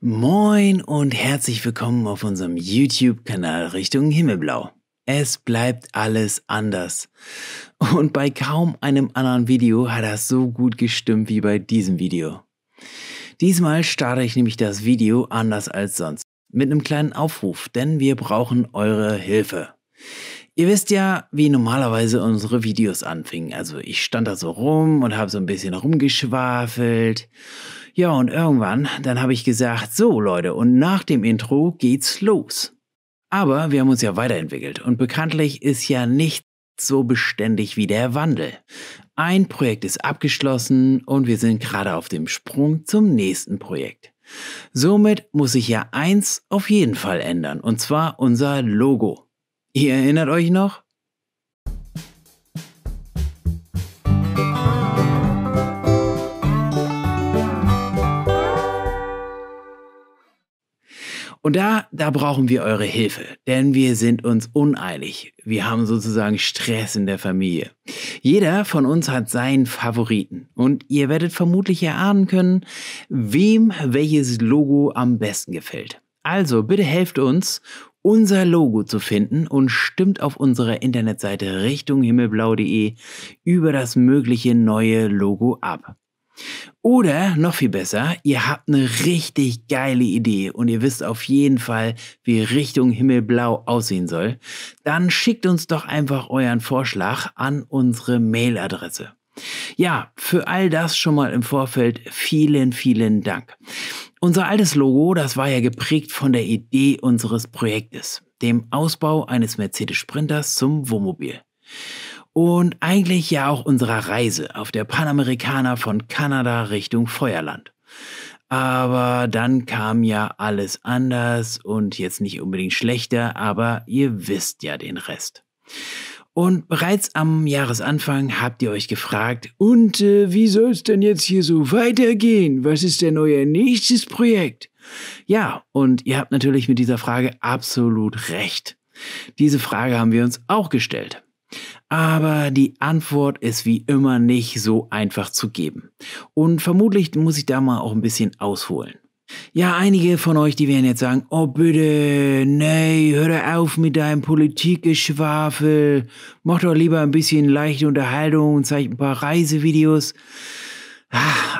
Moin und herzlich willkommen auf unserem YouTube-Kanal Richtung Himmelblau. Es bleibt alles anders. Und bei kaum einem anderen Video hat das so gut gestimmt wie bei diesem Video. Diesmal starte ich nämlich das Video anders als sonst. Mit einem kleinen Aufruf, denn wir brauchen eure Hilfe. Ihr wisst ja, wie normalerweise unsere Videos anfingen. Also ich stand da so rum und habe so ein bisschen rumgeschwafelt. Ja, und irgendwann, dann habe ich gesagt, so Leute, und nach dem Intro geht's los. Aber wir haben uns ja weiterentwickelt und bekanntlich ist ja nicht so beständig wie der Wandel. Ein Projekt ist abgeschlossen und wir sind gerade auf dem Sprung zum nächsten Projekt. Somit muss sich ja eins auf jeden Fall ändern, und zwar unser Logo. Ihr erinnert euch noch? Und da brauchen wir eure Hilfe, denn wir sind uns uneinig. Wir haben sozusagen Stress in der Familie. Jeder von uns hat seinen Favoriten und ihr werdet vermutlich erahnen können, wem welches Logo am besten gefällt. Also bitte helft uns, unser Logo zu finden und stimmt auf unserer Internetseite richtunghimmelblau.de über das mögliche neue Logo ab. Oder noch viel besser, ihr habt eine richtig geile Idee und ihr wisst auf jeden Fall, wie Richtung Himmelblau aussehen soll, dann schickt uns doch einfach euren Vorschlag an unsere Mailadresse. Ja, für all das schon mal im Vorfeld vielen, vielen Dank. Unser altes Logo, das war ja geprägt von der Idee unseres Projektes, dem Ausbau eines Mercedes Sprinters zum Wohnmobil. Und eigentlich ja auch unserer Reise auf der Panamericana von Kanada Richtung Feuerland. Aber dann kam ja alles anders und jetzt nicht unbedingt schlechter, aber ihr wisst ja den Rest. Und bereits am Jahresanfang habt ihr euch gefragt, und wie soll es denn jetzt hier so weitergehen? Was ist denn euer nächstes Projekt? Ja, und ihr habt natürlich mit dieser Frage absolut recht. Diese Frage haben wir uns auch gestellt. Aber die Antwort ist wie immer nicht so einfach zu geben. Und vermutlich muss ich da mal auch ein bisschen ausholen. Ja, einige von euch, die werden jetzt sagen, oh bitte, nee, hör doch auf mit deinem Politikgeschwafel. Mach doch lieber ein bisschen leichte Unterhaltung und zeig ein paar Reisevideos.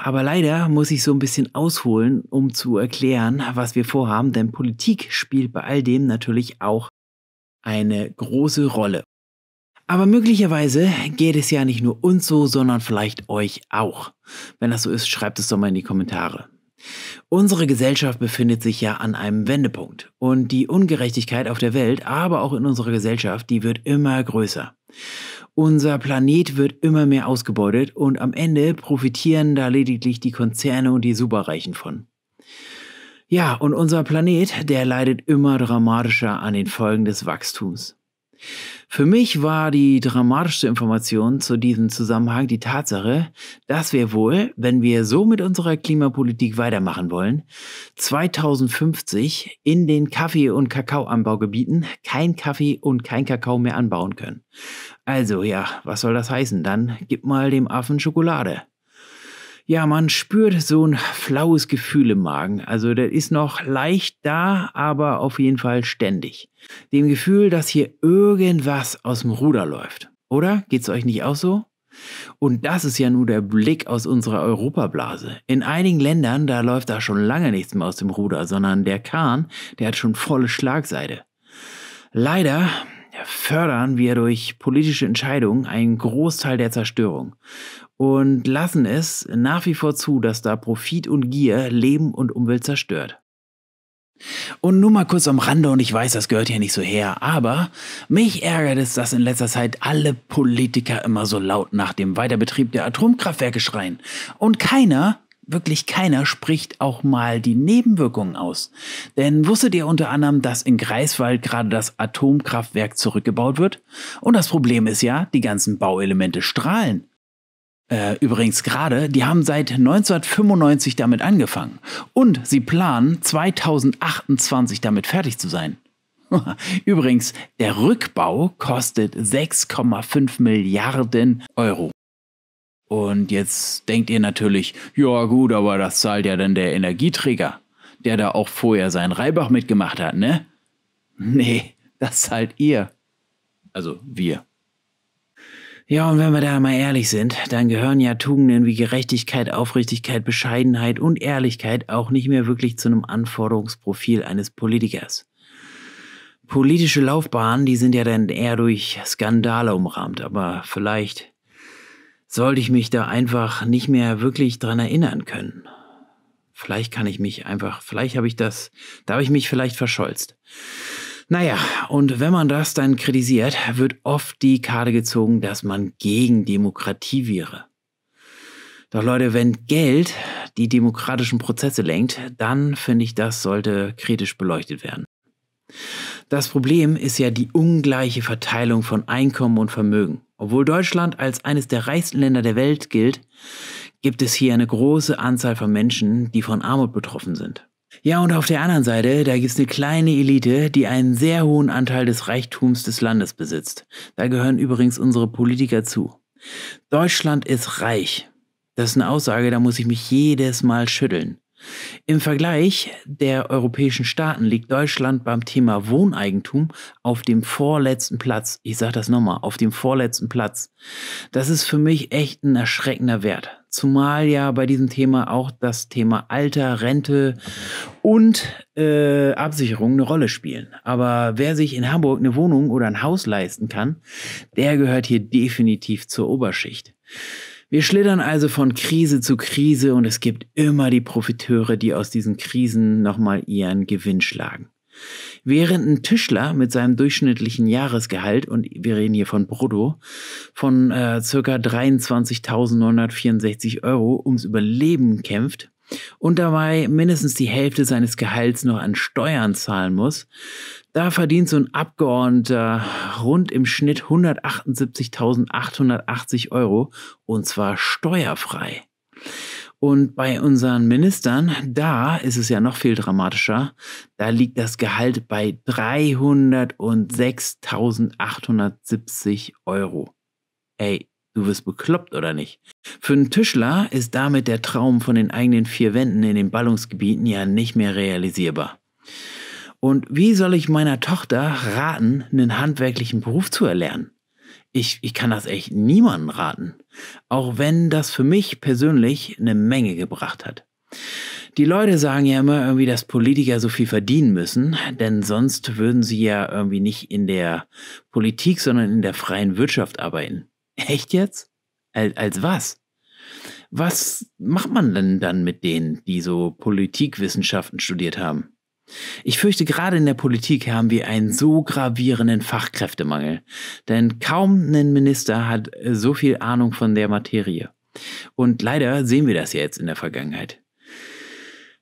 Aber leider muss ich so ein bisschen ausholen, um zu erklären, was wir vorhaben, denn Politik spielt bei all dem natürlich auch eine große Rolle. Aber möglicherweise geht es ja nicht nur uns so, sondern vielleicht euch auch. Wenn das so ist, schreibt es doch mal in die Kommentare. Unsere Gesellschaft befindet sich ja an einem Wendepunkt. Und die Ungerechtigkeit auf der Welt, aber auch in unserer Gesellschaft, die wird immer größer. Unser Planet wird immer mehr ausgebeutet und am Ende profitieren da lediglich die Konzerne und die Superreichen von. Ja, und unser Planet, der leidet immer dramatischer an den Folgen des Wachstums. Für mich war die dramatischste Information zu diesem Zusammenhang die Tatsache, dass wir wohl, wenn wir so mit unserer Klimapolitik weitermachen wollen, 2050 in den Kaffee- und Kakaoanbaugebieten kein Kaffee und kein Kakao mehr anbauen können. Also ja, was soll das heißen? Dann gib mal dem Affen Schokolade. Ja, man spürt so ein flaues Gefühl im Magen. Also das ist noch leicht da, aber auf jeden Fall ständig. Dem Gefühl, dass hier irgendwas aus dem Ruder läuft. Oder? Geht's euch nicht auch so? Und das ist ja nur der Blick aus unserer Europablase. In einigen Ländern, da läuft da schon lange nichts mehr aus dem Ruder, sondern der Kahn, der hat schon volle Schlagseite. Leider fördern wir durch politische Entscheidungen einen Großteil der Zerstörung und lassen es nach wie vor zu, dass da Profit und Gier Leben und Umwelt zerstört. Und nur mal kurz am Rande, und ich weiß, das gehört hier nicht so her, aber mich ärgert es, dass in letzter Zeit alle Politiker immer so laut nach dem Weiterbetrieb der Atomkraftwerke schreien und wirklich keiner spricht auch mal die Nebenwirkungen aus. Denn wusstet ihr unter anderem, dass in Greifswald gerade das Atomkraftwerk zurückgebaut wird? Und das Problem ist ja, die ganzen Bauelemente strahlen. Übrigens gerade, die haben seit 1995 damit angefangen. Und sie planen 2028 damit fertig zu sein. Übrigens, der Rückbau kostet 6,5 Milliarden Euro. Und jetzt denkt ihr natürlich, ja gut, aber das zahlt ja dann der Energieträger. der da auch vorher seinen Reibach mitgemacht hat, ne? Nee, das zahlt ihr. Also wir. Ja, und wenn wir da mal ehrlich sind, dann gehören ja Tugenden wie Gerechtigkeit, Aufrichtigkeit, Bescheidenheit und Ehrlichkeit auch nicht mehr wirklich zu einem Anforderungsprofil eines Politikers. Politische Laufbahnen, die sind ja dann eher durch Skandale umrahmt, aber vielleicht sollte ich mich da einfach nicht mehr wirklich dran erinnern können. Vielleicht kann ich mich einfach, vielleicht habe ich das, da habe ich mich vielleicht verscholzt. Naja, und wenn man das dann kritisiert, wird oft die Karte gezogen, dass man gegen Demokratie wäre. Doch Leute, wenn Geld die demokratischen Prozesse lenkt, dann finde ich, das sollte kritisch beleuchtet werden. Das Problem ist ja die ungleiche Verteilung von Einkommen und Vermögen. Obwohl Deutschland als eines der reichsten Länder der Welt gilt, gibt es hier eine große Anzahl von Menschen, die von Armut betroffen sind. Ja, und auf der anderen Seite, da gibt es eine kleine Elite, die einen sehr hohen Anteil des Reichtums des Landes besitzt. Da gehören übrigens unsere Politiker zu. Deutschland ist reich. Das ist eine Aussage, da muss ich mich jedes Mal schütteln. Im Vergleich der europäischen Staaten liegt Deutschland beim Thema Wohneigentum auf dem vorletzten Platz. Ich sage das nochmal, auf dem vorletzten Platz. Das ist für mich echt ein erschreckender Wert. Zumal ja bei diesem Thema auch das Thema Alter, Rente und Absicherung eine Rolle spielen. Aber wer sich in Hamburg eine Wohnung oder ein Haus leisten kann, der gehört hier definitiv zur Oberschicht. Wir schlittern also von Krise zu Krise und es gibt immer die Profiteure, die aus diesen Krisen nochmal ihren Gewinn schlagen. Während ein Tischler mit seinem durchschnittlichen Jahresgehalt, und wir reden hier von Brutto, von ca. 23.964 € ums Überleben kämpft und dabei mindestens die Hälfte seines Gehalts noch an Steuern zahlen muss, da verdient so ein Abgeordneter rund im Schnitt 178.880 € und zwar steuerfrei. Und bei unseren Ministern, da ist es ja noch viel dramatischer, da liegt das Gehalt bei 306.870 €. Ey, du wirst bekloppt oder nicht? Für einen Tischler ist damit der Traum von den eigenen vier Wänden in den Ballungsgebieten ja nicht mehr realisierbar. Und wie soll ich meiner Tochter raten, einen handwerklichen Beruf zu erlernen? Ich kann das echt niemandem raten. Auch wenn das für mich persönlich eine Menge gebracht hat. Die Leute sagen ja immer irgendwie, dass Politiker so viel verdienen müssen, denn sonst würden sie ja irgendwie nicht in der Politik, sondern in der freien Wirtschaft arbeiten. Echt jetzt? Als was? Was macht man denn dann mit denen, die so Politikwissenschaften studiert haben? Ich fürchte, gerade in der Politik haben wir einen so gravierenden Fachkräftemangel. Denn kaum ein Minister hat so viel Ahnung von der Materie. Und leider sehen wir das ja jetzt in der Vergangenheit.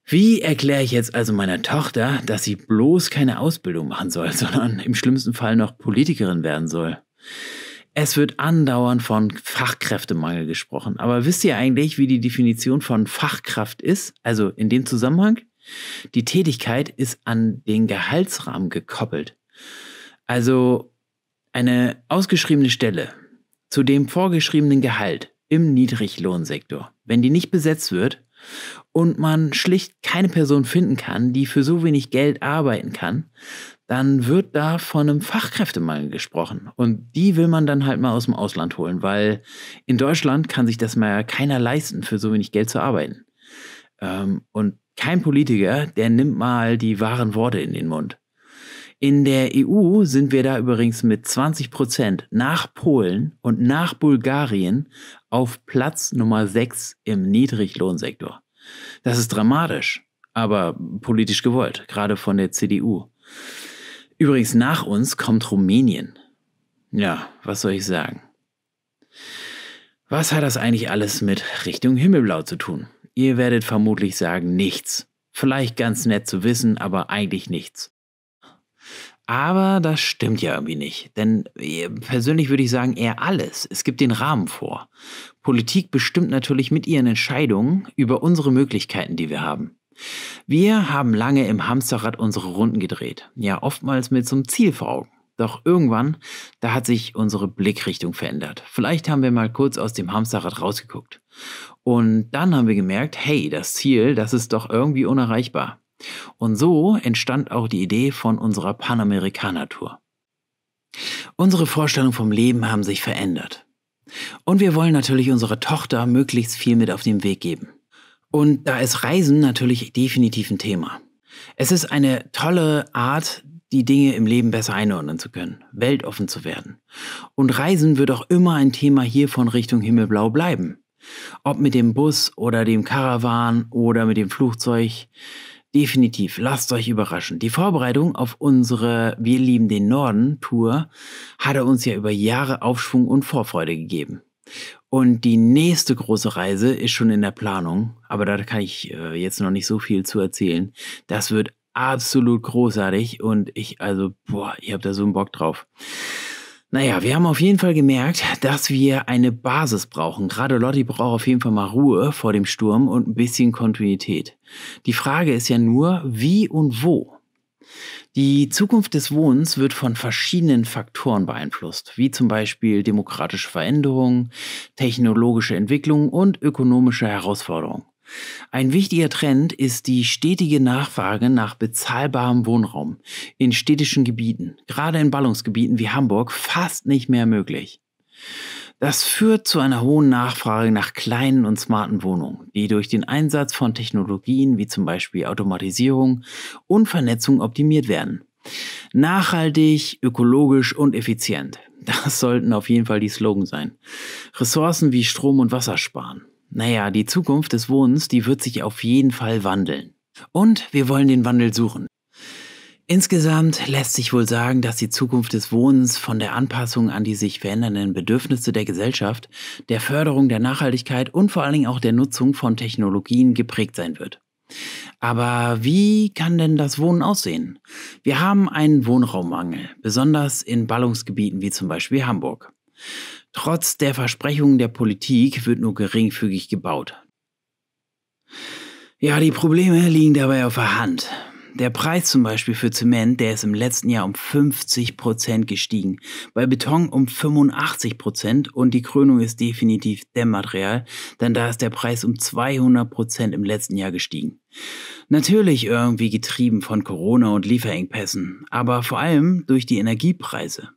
Wie erkläre ich jetzt also meiner Tochter, dass sie bloß keine Ausbildung machen soll, sondern im schlimmsten Fall noch Politikerin werden soll? Es wird andauernd von Fachkräftemangel gesprochen. Aber wisst ihr eigentlich, wie die Definition von Fachkraft ist? Also in dem Zusammenhang? Die Tätigkeit ist an den Gehaltsrahmen gekoppelt. Also eine ausgeschriebene Stelle zu dem vorgeschriebenen Gehalt im Niedriglohnsektor. Wenn die nicht besetzt wird und man schlicht keine Person finden kann, die für so wenig Geld arbeiten kann, dann wird da von einem Fachkräftemangel gesprochen. Und die will man dann halt mal aus dem Ausland holen, weil in Deutschland kann sich das mal keiner leisten, für so wenig Geld zu arbeiten. Und kein Politiker, der nimmt mal die wahren Worte in den Mund. In der EU sind wir da übrigens mit 20% nach Polen und nach Bulgarien auf Platz Nummer 6 im Niedriglohnsektor. Das ist dramatisch, aber politisch gewollt, gerade von der CDU. Übrigens nach uns kommt Rumänien. Ja, was soll ich sagen? Was hat das eigentlich alles mit Richtung Himmelblau zu tun? Ihr werdet vermutlich sagen, nichts. Vielleicht ganz nett zu wissen, aber eigentlich nichts. Aber das stimmt ja irgendwie nicht. Denn persönlich würde ich sagen, eher alles. Es gibt den Rahmen vor. Politik bestimmt natürlich mit ihren Entscheidungen über unsere Möglichkeiten, die wir haben. Wir haben lange im Hamsterrad unsere Runden gedreht. Ja, oftmals mit so einem Ziel vor Augen. Doch irgendwann, da hat sich unsere Blickrichtung verändert. Vielleicht haben wir mal kurz aus dem Hamsterrad rausgeguckt. Und dann haben wir gemerkt, hey, das Ziel, das ist doch irgendwie unerreichbar. Und so entstand auch die Idee von unserer Panamericana-Tour. Unsere Vorstellungen vom Leben haben sich verändert. Und wir wollen natürlich unserer Tochter möglichst viel mit auf den Weg geben. Und da ist Reisen natürlich definitiv ein Thema. Es ist eine tolle Art, die Dinge im Leben besser einordnen zu können, weltoffen zu werden. Und Reisen wird auch immer ein Thema hier von Richtung Himmelblau bleiben. Ob mit dem Bus oder dem Caravan oder mit dem Flugzeug. Definitiv, lasst euch überraschen. Die Vorbereitung auf unsere Wir lieben den Norden Tour hatte uns ja über Jahre Aufschwung und Vorfreude gegeben. Und die nächste große Reise ist schon in der Planung, aber da kann ich jetzt noch nicht so viel zu erzählen. Das wird absolut großartig und ich habe da so einen Bock drauf. Naja, wir haben auf jeden Fall gemerkt, dass wir eine Basis brauchen. Gerade Lotti braucht auf jeden Fall mal Ruhe vor dem Sturm und ein bisschen Kontinuität. Die Frage ist ja nur, wie und wo. Die Zukunft des Wohnens wird von verschiedenen Faktoren beeinflusst, wie zum Beispiel demografische Veränderungen, technologische Entwicklung und ökonomische Herausforderungen. Ein wichtiger Trend ist die stetige Nachfrage nach bezahlbarem Wohnraum in städtischen Gebieten, gerade in Ballungsgebieten wie Hamburg, fast nicht mehr möglich. Das führt zu einer hohen Nachfrage nach kleinen und smarten Wohnungen, die durch den Einsatz von Technologien wie zum Beispiel Automatisierung und Vernetzung optimiert werden. Nachhaltig, ökologisch und effizient. Das sollten auf jeden Fall die Slogans sein. Ressourcen wie Strom und Wasser sparen. Naja, die Zukunft des Wohnens, die wird sich auf jeden Fall wandeln. Und wir wollen den Wandel suchen. Insgesamt lässt sich wohl sagen, dass die Zukunft des Wohnens von der Anpassung an die sich verändernden Bedürfnisse der Gesellschaft, der Förderung der Nachhaltigkeit und vor allen Dingen auch der Nutzung von Technologien geprägt sein wird. Aber wie kann denn das Wohnen aussehen? Wir haben einen Wohnraummangel, besonders in Ballungsgebieten wie zum Beispiel Hamburg. Trotz der Versprechungen der Politik wird nur geringfügig gebaut. Ja, die Probleme liegen dabei auf der Hand. Der Preis zum Beispiel für Zement, der ist im letzten Jahr um 50% gestiegen, bei Beton um 85% und die Krönung ist definitiv Dämmmaterial, denn da ist der Preis um 200% im letzten Jahr gestiegen. Natürlich irgendwie getrieben von Corona und Lieferengpässen, aber vor allem durch die Energiepreise.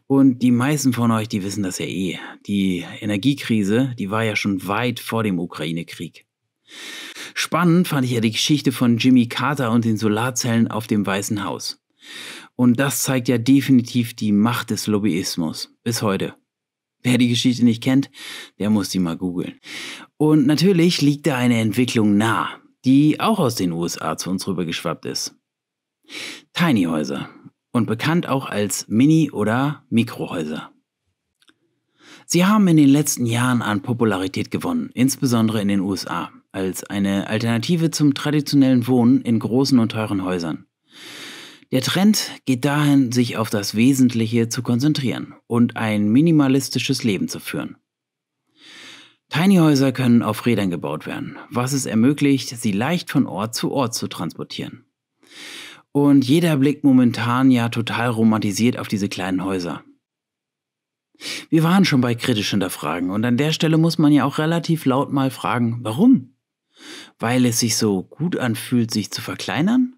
Und die meisten von euch, die wissen das ja eh. Die Energiekrise, die war ja schon weit vor dem Ukraine-Krieg. Spannend fand ich ja die Geschichte von Jimmy Carter und den Solarzellen auf dem Weißen Haus. Und das zeigt ja definitiv die Macht des Lobbyismus. Bis heute. Wer die Geschichte nicht kennt, der muss die mal googeln. Und natürlich liegt da eine Entwicklung nah, die auch aus den USA zu uns rübergeschwappt ist. Tiny Häuser. Und bekannt auch als Mini- oder Mikrohäuser. Sie haben in den letzten Jahren an Popularität gewonnen, insbesondere in den USA, als eine Alternative zum traditionellen Wohnen in großen und teuren Häusern. Der Trend geht dahin, sich auf das Wesentliche zu konzentrieren und ein minimalistisches Leben zu führen. Tiny-Häuser können auf Rädern gebaut werden, was es ermöglicht, sie leicht von Ort zu transportieren. Und jeder blickt momentan ja total romantisiert auf diese kleinen Häuser. Wir waren schon bei kritisch hinterfragen und an der Stelle muss man ja auch relativ laut mal fragen, warum? Weil es sich so gut anfühlt, sich zu verkleinern?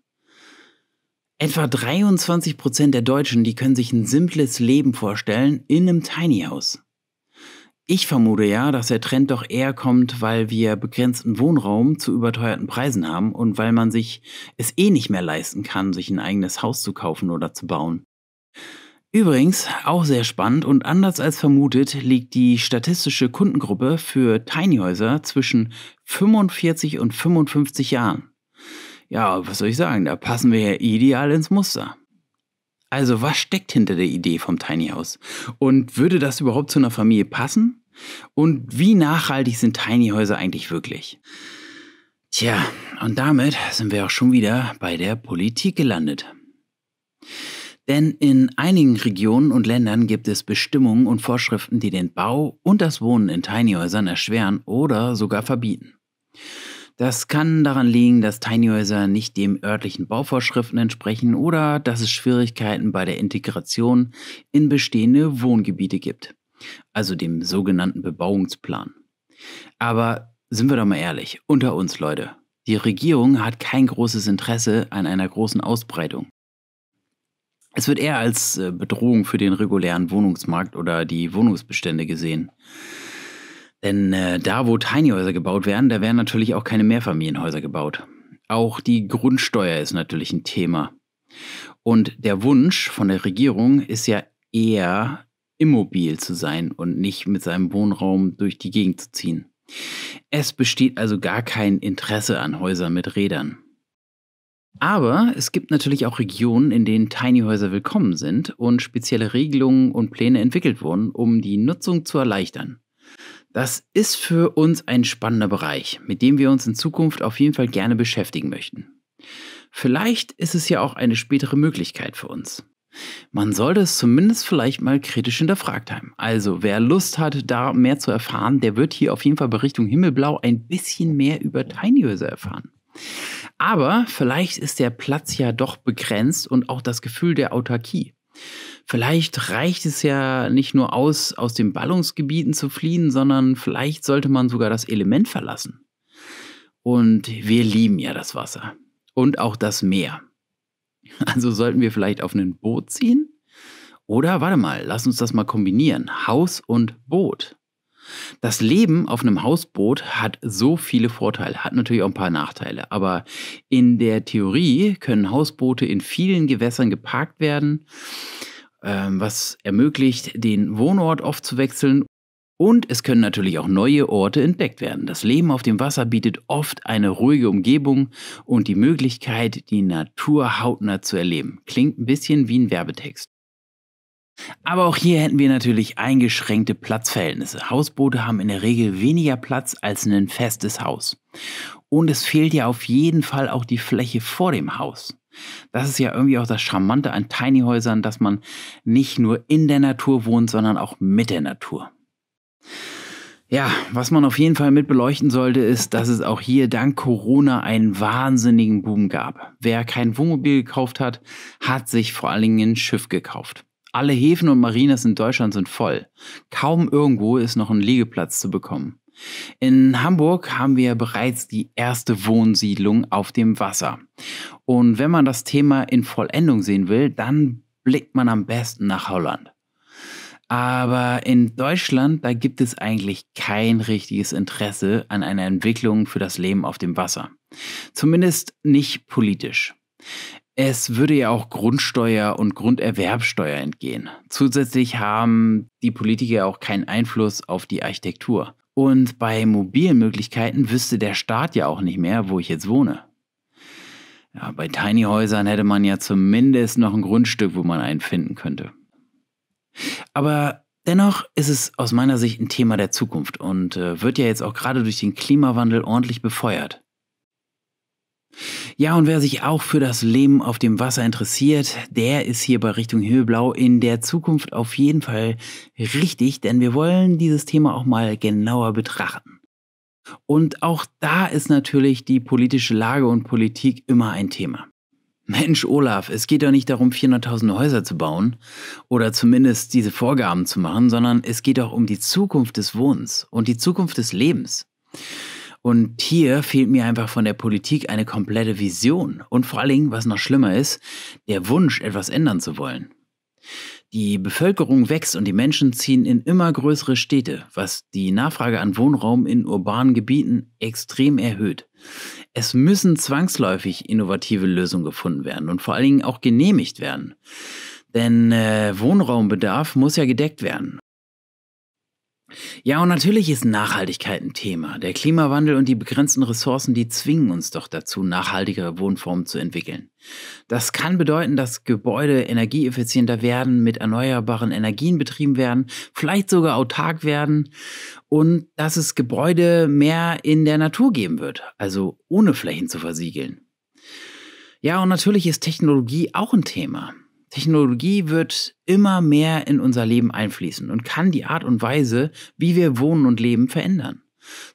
Etwa 23% der Deutschen, die können sich ein simples Leben vorstellen in einem Tiny House. Ich vermute ja, dass der Trend doch eher kommt, weil wir begrenzten Wohnraum zu überteuerten Preisen haben und weil man sich es eh nicht mehr leisten kann, sich ein eigenes Haus zu kaufen oder zu bauen. Übrigens, auch sehr spannend und anders als vermutet, liegt die statistische Kundengruppe für Tiny-Häuser zwischen 45 und 55 Jahren. Ja, was soll ich sagen, da passen wir ja ideal ins Muster. Also, was steckt hinter der Idee vom Tiny House? Und würde das überhaupt zu einer Familie passen? Und wie nachhaltig sind Tiny Häuser eigentlich wirklich? Tja, und damit sind wir auch schon wieder bei der Politik gelandet. Denn in einigen Regionen und Ländern gibt es Bestimmungen und Vorschriften, die den Bau und das Wohnen in Tiny Häusern erschweren oder sogar verbieten. Das kann daran liegen, dass Tiny Häuser nicht dem örtlichen Bauvorschriften entsprechen oder dass es Schwierigkeiten bei der Integration in bestehende Wohngebiete gibt, also dem sogenannten Bebauungsplan. Aber sind wir doch mal ehrlich, unter uns Leute, Die Regierung hat kein großes Interesse an einer großen Ausbreitung. Es wird eher als Bedrohung für den regulären Wohnungsmarkt oder die Wohnungsbestände gesehen. Denn da, wo Tiny-Häuser gebaut werden, da werden natürlich auch keine Mehrfamilienhäuser gebaut. Auch die Grundsteuer ist natürlich ein Thema. Und der Wunsch von der Regierung ist ja eher immobil zu sein und nicht mit seinem Wohnraum durch die Gegend zu ziehen. Es besteht also gar kein Interesse an Häusern mit Rädern. Aber es gibt natürlich auch Regionen, in denen Tiny-Häuser willkommen sind und spezielle Regelungen und Pläne entwickelt wurden, um die Nutzung zu erleichtern. Das ist für uns ein spannender Bereich, mit dem wir uns in Zukunft auf jeden Fall gerne beschäftigen möchten. Vielleicht ist es ja auch eine spätere Möglichkeit für uns. Man sollte es zumindest vielleicht mal kritisch hinterfragt haben. Also wer Lust hat, da mehr zu erfahren, der wird hier auf jeden Fall bei Richtung Himmelblau ein bisschen mehr über Tiny-Häuser erfahren. Aber vielleicht ist der Platz ja doch begrenzt und auch das Gefühl der Autarkie. Vielleicht reicht es ja nicht nur aus den Ballungsgebieten zu fliehen, sondern vielleicht sollte man sogar das Element verlassen. Und wir lieben ja das Wasser und auch das Meer. Also sollten wir vielleicht auf ein Boot ziehen? Oder warte mal, lass uns das mal kombinieren. Haus und Boot. Das Leben auf einem Hausboot hat so viele Vorteile, hat natürlich auch ein paar Nachteile. Aber in der Theorie können Hausboote in vielen Gewässern geparkt werden, was ermöglicht, den Wohnort oft zu wechseln. Und es können natürlich auch neue Orte entdeckt werden. Das Leben auf dem Wasser bietet oft eine ruhige Umgebung und die Möglichkeit, die Natur hautnah zu erleben. Klingt ein bisschen wie ein Werbetext. Aber auch hier hätten wir natürlich eingeschränkte Platzverhältnisse. Hausboote haben in der Regel weniger Platz als ein festes Haus. Und es fehlt ja auf jeden Fall auch die Fläche vor dem Haus. Das ist ja irgendwie auch das Charmante an Tiny-Häusern, dass man nicht nur in der Natur wohnt, sondern auch mit der Natur. Ja, was man auf jeden Fall mit beleuchten sollte, ist, dass es auch hier dank Corona einen wahnsinnigen Boom gab. Wer kein Wohnmobil gekauft hat, hat sich vor allen Dingen ein Schiff gekauft. Alle Häfen und Marinas in Deutschland sind voll. Kaum irgendwo ist noch ein Liegeplatz zu bekommen. In Hamburg haben wir bereits die erste Wohnsiedlung auf dem Wasser. Und wenn man das Thema in Vollendung sehen will, dann blickt man am besten nach Holland. Aber in Deutschland, da gibt es eigentlich kein richtiges Interesse an einer Entwicklung für das Leben auf dem Wasser. Zumindest nicht politisch. Es würde ja auch Grundsteuer und Grunderwerbsteuer entgehen. Zusätzlich haben die Politiker auch keinen Einfluss auf die Architektur. Und bei mobilen Möglichkeiten wüsste der Staat ja auch nicht mehr, wo ich jetzt wohne. Ja, bei Tiny-Häusern hätte man ja zumindest noch ein Grundstück, wo man einen finden könnte. Aber dennoch ist es aus meiner Sicht ein Thema der Zukunft und wird ja jetzt auch gerade durch den Klimawandel ordentlich befeuert. Ja, und wer sich auch für das Leben auf dem Wasser interessiert, der ist hier bei Richtung Himmelblau in der Zukunft auf jeden Fall richtig, denn wir wollen dieses Thema auch mal genauer betrachten. Und auch da ist natürlich die politische Lage und Politik immer ein Thema. Mensch, Olaf, es geht doch nicht darum, 400.000 Häuser zu bauen oder zumindest diese Vorgaben zu machen, sondern es geht auch um die Zukunft des Wohnens und die Zukunft des Lebens. Und hier fehlt mir einfach von der Politik eine komplette Vision und vor allen Dingen, was noch schlimmer ist, der Wunsch, etwas ändern zu wollen. Die Bevölkerung wächst und die Menschen ziehen in immer größere Städte, was die Nachfrage an Wohnraum in urbanen Gebieten extrem erhöht. Es müssen zwangsläufig innovative Lösungen gefunden werden und vor allen Dingen auch genehmigt werden. Denn Wohnraumbedarf muss ja gedeckt werden. Ja, und natürlich ist Nachhaltigkeit ein Thema. Der Klimawandel und die begrenzten Ressourcen, die zwingen uns doch dazu, nachhaltigere Wohnformen zu entwickeln. Das kann bedeuten, dass Gebäude energieeffizienter werden, mit erneuerbaren Energien betrieben werden, vielleicht sogar autark werden und dass es Gebäude mehr in der Natur geben wird, also ohne Flächen zu versiegeln. Ja, und natürlich ist Technologie auch ein Thema. Technologie wird immer mehr in unser Leben einfließen und kann die Art und Weise, wie wir wohnen und leben, verändern.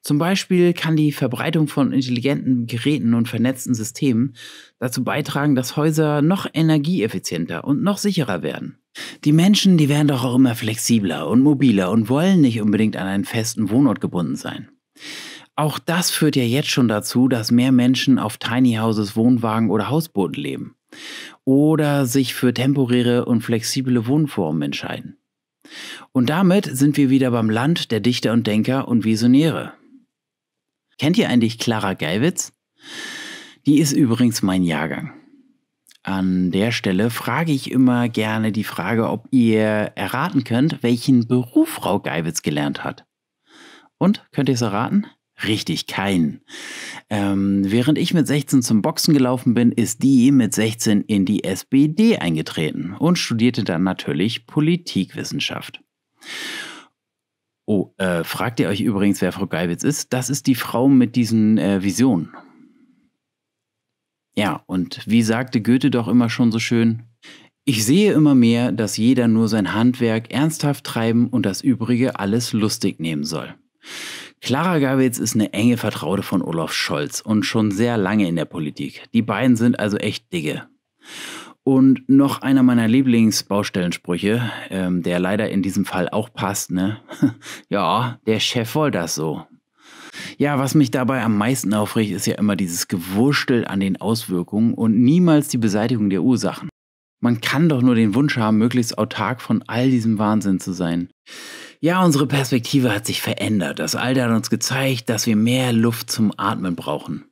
Zum Beispiel kann die Verbreitung von intelligenten Geräten und vernetzten Systemen dazu beitragen, dass Häuser noch energieeffizienter und noch sicherer werden. Die Menschen, die werden doch auch immer flexibler und mobiler und wollen nicht unbedingt an einen festen Wohnort gebunden sein. Auch das führt ja jetzt schon dazu, dass mehr Menschen auf Tiny Houses, Wohnwagen oder Hausbooten leben oder sich für temporäre und flexible Wohnformen entscheiden. Und damit sind wir wieder beim Land der Dichter und Denker und Visionäre. Kennt ihr eigentlich Clara Geiwitz? Die ist übrigens mein Jahrgang. An der Stelle frage ich immer gerne die Frage, ob ihr erraten könnt, welchen Beruf Frau Geiwitz gelernt hat. Und, könnt ihr es erraten? Richtig, keinen. Während ich mit 16 zum Boxen gelaufen bin, ist die mit 16 in die SPD eingetreten und studierte dann natürlich Politikwissenschaft. Oh, fragt ihr euch übrigens, wer Frau Geiwitz ist? Das ist die Frau mit diesen Visionen. Ja, und wie sagte Goethe doch immer schon so schön: Ich sehe immer mehr, dass jeder nur sein Handwerk ernsthaft treiben und das Übrige alles lustig nehmen soll. Clara Geiwitz ist eine enge Vertraute von Olaf Scholz und schon sehr lange in der Politik. Die beiden sind also echt dicke. Und noch einer meiner Lieblingsbaustellensprüche, der leider in diesem Fall auch passt, ne? Ja, der Chef wollte das so. Ja, was mich dabei am meisten aufregt, ist ja immer dieses Gewurstel an den Auswirkungen und niemals die Beseitigung der Ursachen. Man kann doch nur den Wunsch haben, möglichst autark von all diesem Wahnsinn zu sein. Ja, unsere Perspektive hat sich verändert. Das Alter hat uns gezeigt, dass wir mehr Luft zum Atmen brauchen.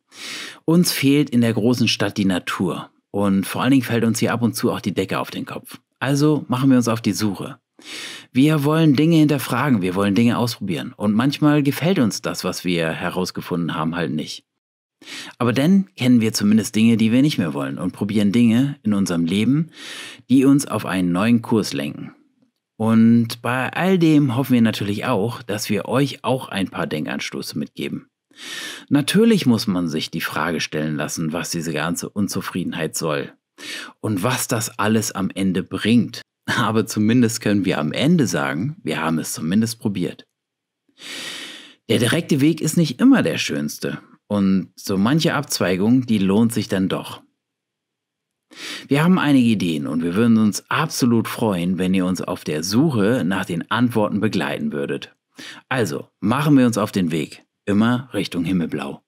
Uns fehlt in der großen Stadt die Natur. Und vor allen Dingen fällt uns hier ab und zu auch die Decke auf den Kopf. Also machen wir uns auf die Suche. Wir wollen Dinge hinterfragen, wir wollen Dinge ausprobieren. Und manchmal gefällt uns das, was wir herausgefunden haben, halt nicht. Aber dann kennen wir zumindest Dinge, die wir nicht mehr wollen und probieren Dinge in unserem Leben, die uns auf einen neuen Kurs lenken. Und bei all dem hoffen wir natürlich auch, dass wir euch auch ein paar Denkanstöße mitgeben. Natürlich muss man sich die Frage stellen lassen, was diese ganze Unzufriedenheit soll und was das alles am Ende bringt. Aber zumindest können wir am Ende sagen, wir haben es zumindest probiert. Der direkte Weg ist nicht immer der schönste und so manche Abzweigung, die lohnt sich dann doch. Wir haben einige Ideen und wir würden uns absolut freuen, wenn ihr uns auf der Suche nach den Antworten begleiten würdet. Also, machen wir uns auf den Weg, immer Richtung Himmelblau.